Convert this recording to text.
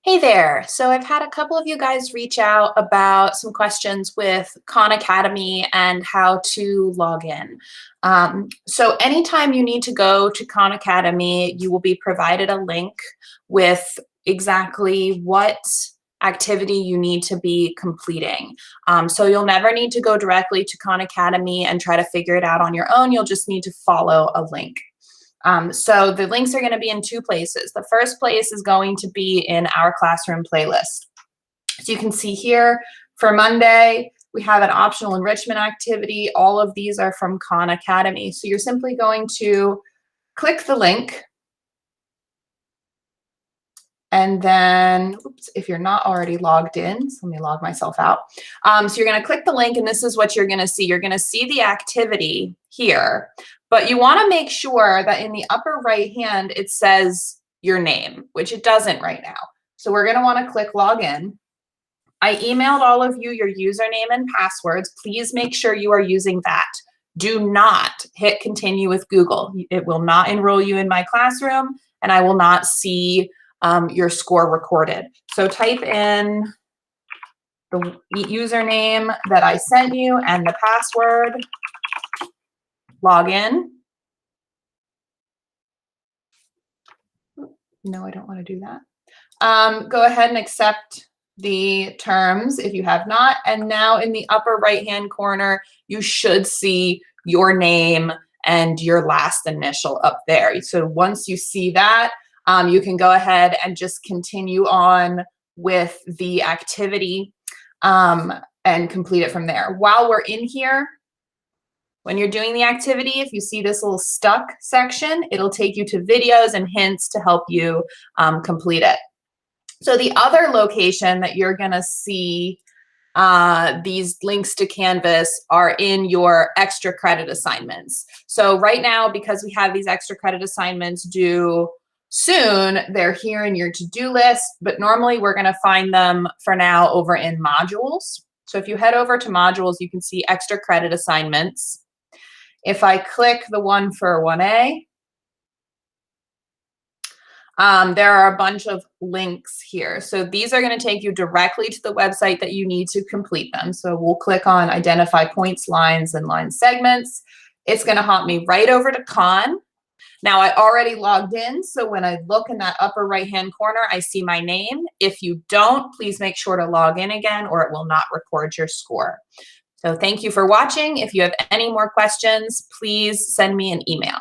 Hey there. So I've had a couple of you guys reach out about some questions with Khan Academy and how to log in. So anytime you need to go to Khan Academy, you will be provided a link with exactly what activity you need to be completing. So you'll never need to go directly to Khan Academy and try to figure it out on your own. You'll just need to follow a link. So the links are going to be in two places. The first place is going to be in our classroom playlist. So you can see here for Monday, we have an optional enrichment activity. All of these are from Khan Academy. So you're simply going to click the link. And then, oops, if you're not already logged in, so let me log myself out. So you're going to click the link, and this is what you're going to see. You're going to see the activity here, but you want to make sure that in the upper right hand, it says your name, which it doesn't right now. So we're going to want to click login. I emailed all of you your username and passwords. Please make sure you are using that. Do not hit continue with Google. It will not enroll you in my classroom, and I will not see your score recorded. So type in the username that I sent you and the password, log in. No, I don't want to do that. Go ahead and accept the terms if you have not. And now in the upper right-hand corner, you should see your name and your last initial up there. So once you see that, you can go ahead and just continue on with the activity and complete it from there. While we're in here, when you're doing the activity, if you see this little stuck section, it'll take you to videos and hints to help you complete it. So the other location that you're gonna see these links to Canvas are in your extra credit assignments. So right now, because we have these extra credit assignments due soon, they're here in your to-do list, but normally we're gonna find them for now over in modules. So if you head over to modules, you can see extra credit assignments. If I click the one for 1A, there are a bunch of links here. So these are going to take you directly to the website that you need to complete them. So we'll click on identify points, lines, and line segments. It's going to hop me right over to Khan. Now I already logged in, so when I look in that upper right-hand corner, I see my name. If you don't, please make sure to log in again or it will not record your score. So thank you for watching. If you have any more questions, please send me an email.